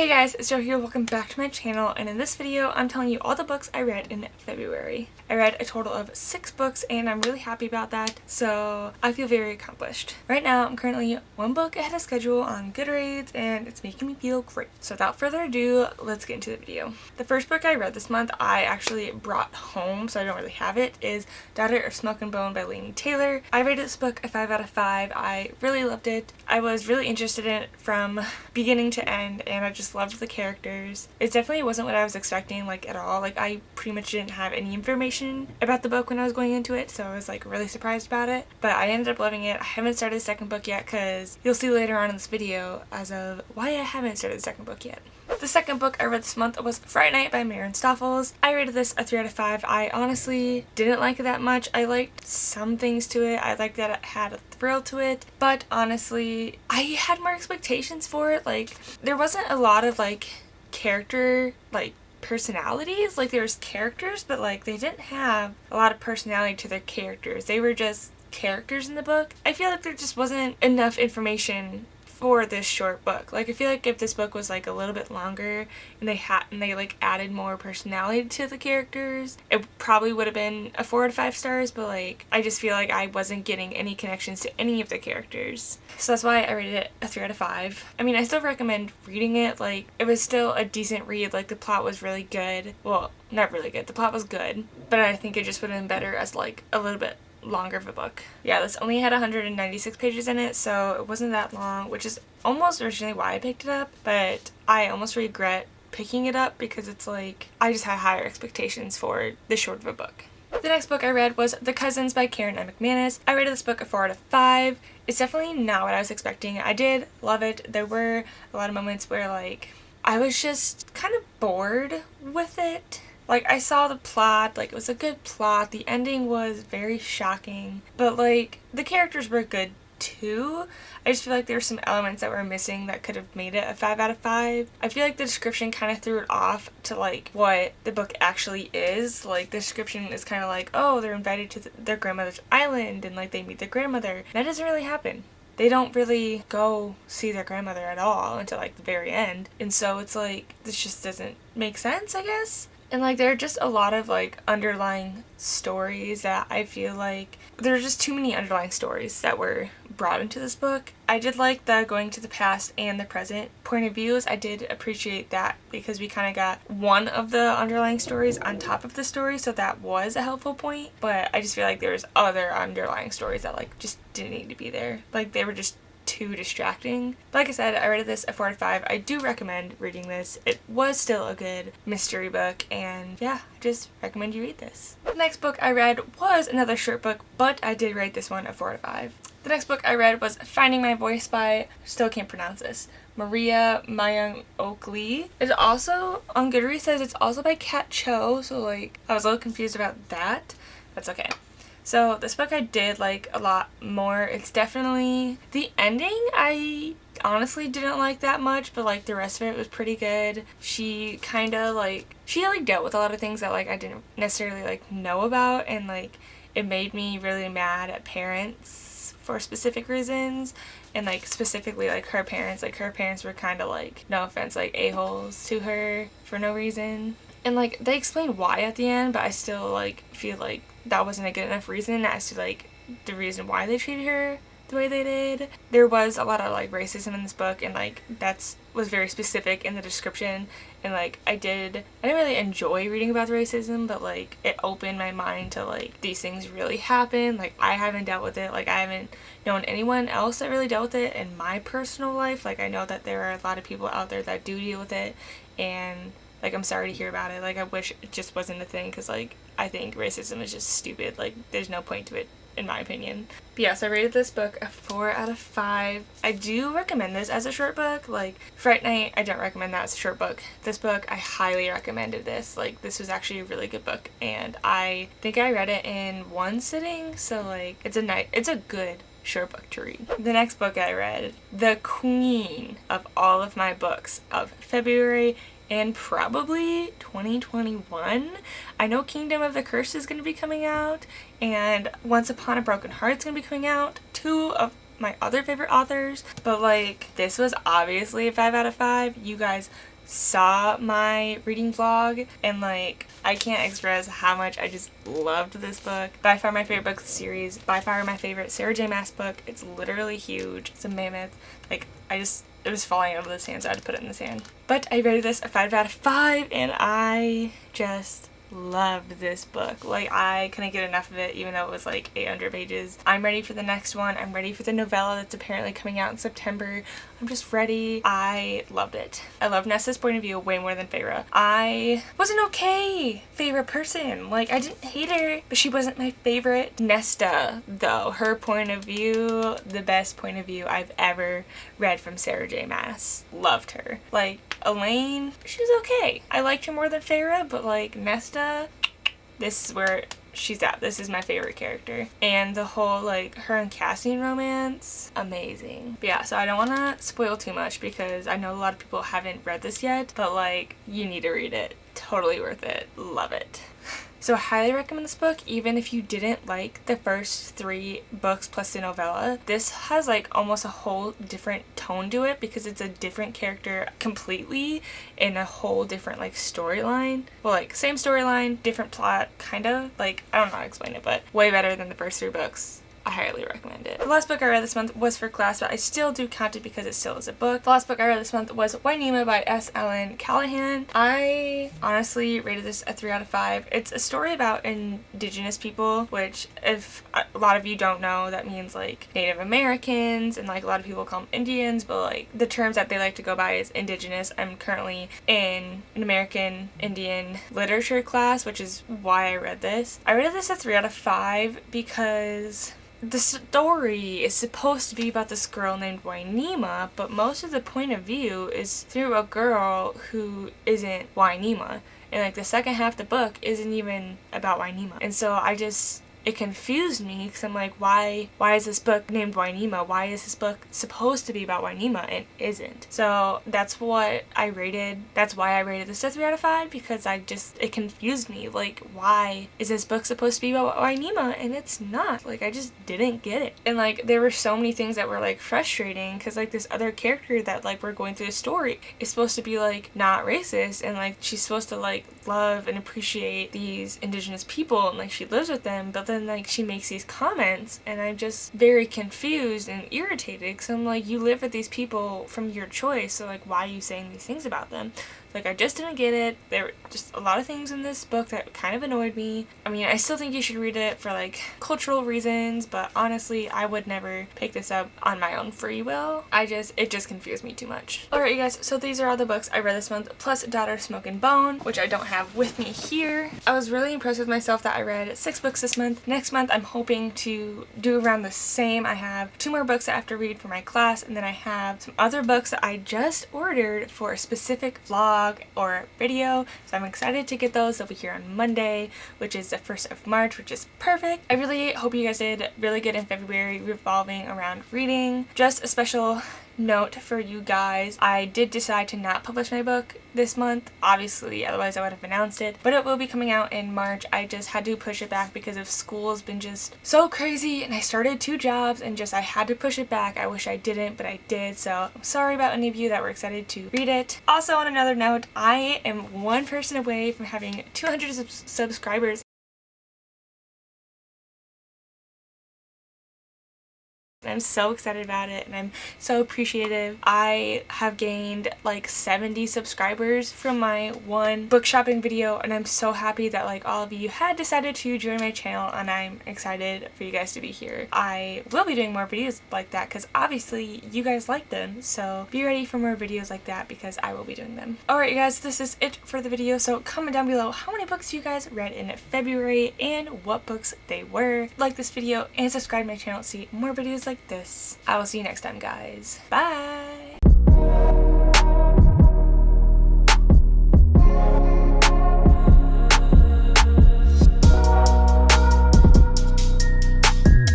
Hey guys, it's Jo here, welcome back to my channel, and in this video I'm telling you all the books I read in February. I read a total of 6 books and I'm really happy about that, so I feel very accomplished. Right now I'm currently 1 book ahead of schedule on Goodreads and it's making me feel great. So without further ado, let's get into the video. The first book I read this month I actually brought home, so I don't really have it, is Daughter of Smoke and Bone by Laini Taylor. I rated this book a 5 out of 5. I really loved it. I was really interested in it from beginning to end and I just loved the characters. It definitely wasn't what I was expecting, like, at all. Like, I pretty much didn't have any information about the book when I was going into it, so I was like really surprised about it. But I ended up loving it. I haven't started the second book yet because you'll see later on in this video as of why I haven't started the second book yet. The second book I read this month was Fright Night by Maren Stoffels. I rated this a 3 out of 5. I honestly didn't like it that much. I liked some things to it. I liked that it had a thrill to it, but honestly, I had more expectations for it. Like, there wasn't a lot of character personalities. Like, there was characters, but like they didn't have a lot of personality to their characters. They were just characters in the book. I feel like there just wasn't enough information for this short book. Like, I feel like if this book was like a little bit longer and they added more personality to the characters, it probably would have been a 4 out of 5 stars, but like I just feel like I wasn't getting any connections to any of the characters. So that's why I rated it a 3 out of 5. I mean, I still recommend reading it. Like, it was still a decent read. Like, the plot was really good. Well, not really good. The plot was good, but I think it just would have been better as like a little bit longer of a book. Yeah, this only had 196 pages in it, so it wasn't that long, which is almost originally why I picked it up, but I almost regret picking it up because it's like I just had higher expectations for this short of a book. The next book I read was The Cousins by Callahan and Mcmanus. I rated this book a 4 out of 5. It's definitely not what I was expecting. I did love it. There were a lot of moments where like I was just kind of bored with it. Like, I saw the plot, like, it was a good plot, the ending was very shocking, but like, the characters were good too. I just feel like there were some elements that were missing that could have made it a 5 out of 5. I feel like the description kind of threw it off to like what the book actually is. Like, the description is kind of like, oh, they're invited to their grandmother's island and like they meet their grandmother. That doesn't really happen. They don't really go see their grandmother at all until like the very end, and so it's like this just doesn't make sense, I guess. And like there are just a lot of like underlying stories that I feel like there are just too many underlying stories that were brought into this book. I did like the going to the past and the present point of views. I did appreciate that because we kind of got one of the underlying stories on top of the story, so that was a helpful point. But I just feel like there's other underlying stories that like just didn't need to be there. Like, they were just too distracting. But like I said, I rated this a 4 out of 5. I do recommend reading this. It was still a good mystery book, and yeah, I just recommend you read this. The next book I read was another short book, but I did rate this one a 4 out of 5. The next book I read was Finding My Voice by, still can't pronounce this, Maria Mayung Oakley. It's also, on Goodreads says it's also by Kat Cho, so like I was a little confused about that. That's okay. So this book I did like a lot more. It's definitely, the ending I honestly didn't like that much, but like the rest of it was pretty good. She dealt with a lot of things that like I didn't necessarily like know about, and like it made me really mad at parents for specific reasons, and like specifically like her parents were kind of like, no offense, like a-holes to her for no reason. And like they explained why at the end, but I still like feel like that wasn't a good enough reason as to like the reason why they treated her the way they did. There was a lot of like racism in this book, and like was very specific in the description, and like I didn't really enjoy reading about the racism, but like it opened my mind to like these things really happen. Like, I haven't dealt with it. Like, I haven't known anyone else that really dealt with it in my personal life. Like, I know that there are a lot of people out there that do deal with it, and like, I'm sorry to hear about it. Like, I wish it just wasn't a thing, because like I think racism is just stupid. Like, there's no point to it, in my opinion. But yes, I rated this book a 4 out of 5. I do recommend this as a short book. Like, Fright Night, I don't recommend that as a short book. This book, I highly recommended this. Like, this was actually a really good book, and I think I read it in one sitting, so like it's a good short book to read. The next book I read, the queen of all of my books of February and probably 2021. I know Kingdom of the Curse is going to be coming out, and Once Upon a Broken Heart is going to be coming out. 2 of my other favorite authors, but like this was obviously a 5 out of 5. You guys saw my reading vlog, and like I can't express how much I just loved this book. By far my favorite book of the series, by far my favorite Sarah J Maas book. It's literally huge. It's a mammoth. Like it was falling out of this hand, so I had to put it in this hand. But I rated this a 5 out of 5, and I just loved this book. Like, I couldn't get enough of it, even though it was like 800 pages. I'm ready for the next one. I'm ready for the novella that's apparently coming out in September. I'm just ready. I loved it. I love Nesta's point of view way more than Feyre. I was an okay favorite person. Like, I didn't hate her, but she wasn't my favorite. Nesta, though, her point of view, the best point of view I've ever read from Sarah J Maas. Loved her. Like, Elaine, she was okay. I liked her more than Feyre, but like Nesta, this is where she's at. This is my favorite character. And the whole like her and Cassian romance, amazing. But yeah, so I don't want to spoil too much because I know a lot of people haven't read this yet, but like you need to read it. Totally worth it. Love it. So I highly recommend this book, even if you didn't like the first 3 books plus the novella. This has like almost a whole different tone to it because it's a different character completely in a whole different like storyline. Well, like same storyline, different plot, kind of. Like, I don't know how to explain it, but way better than the first 3 books. I highly recommend it. The last book I read this month was for class, but I still do count it because it still is a book. The last book I read this month was Winema by S. Ellen Callahan. I honestly rated this a 3 out of 5. It's a story about indigenous people, which if a lot of you don't know, that means like Native Americans, and like a lot of people call them Indians, but like the terms that they like to go by is indigenous. I'm currently in an American Indian literature class, which is why I read this. I rated this a 3 out of 5 because the story is supposed to be about this girl named Winema, but most of the point of view is through a girl who isn't Winema. And like the second half of the book isn't even about Winema. And so it confused me because I'm like, why is this book named Winema? Why is this book supposed to be about Winema and isn't? So that's what I rated. That's why I rated this a 3 out of 5, because it confused me. Like, why is this book supposed to be about Winema and it's not? Like, I just didn't get it. And like, there were so many things that were like frustrating because like this other character that like we're going through the story is supposed to be like not racist, and like she's supposed to like love and appreciate these indigenous people, and like she lives with them, but then like she makes these comments and I'm just very confused and irritated because I'm like, you live with these people from your choice, so like why are you saying these things about them? Like, I just didn't get it. There were just a lot of things in this book that kind of annoyed me. I mean, I still think you should read it for like cultural reasons, but honestly, I would never pick this up on my own free will. It just confused me too much. Alright, you guys, so these are all the books I read this month, plus Daughter, Smoke and Bone, which I don't have with me here. I was really impressed with myself that I read 6 books this month. Next month, I'm hoping to do around the same. I have 2 more books I have to read for my class, and then I have some other books that I just ordered for a specific vlog or video, so I'm excited to get those. They'll be here on Monday, which is the 1st of March, which is perfect. I really hope you guys did really good in February revolving around reading. Just a special note for you guys, I did decide to not publish my book this month, obviously, otherwise I would have announced it, but it will be coming out in March. I just had to push it back because of school has been just so crazy, and I started 2 jobs and I had to push it back. I wish I didn't, but I did, so I'm sorry about any of you that were excited to read it. Also, on another note, I am 1 person away from having 200 subscribers. I'm so excited about it, and I'm so appreciative. I have gained like 70 subscribers from my 1 book shopping video, and I'm so happy that like all of you had decided to join my channel, and I'm excited for you guys to be here. I will be doing more videos like that because obviously you guys like them, so be ready for more videos like that because I will be doing them. Alright, you guys, this is it for the video, so comment down below how many books you guys read in February and what books they were. Like this video and subscribe to my channel to see more videos like this. I will see you next time, guys. Bye!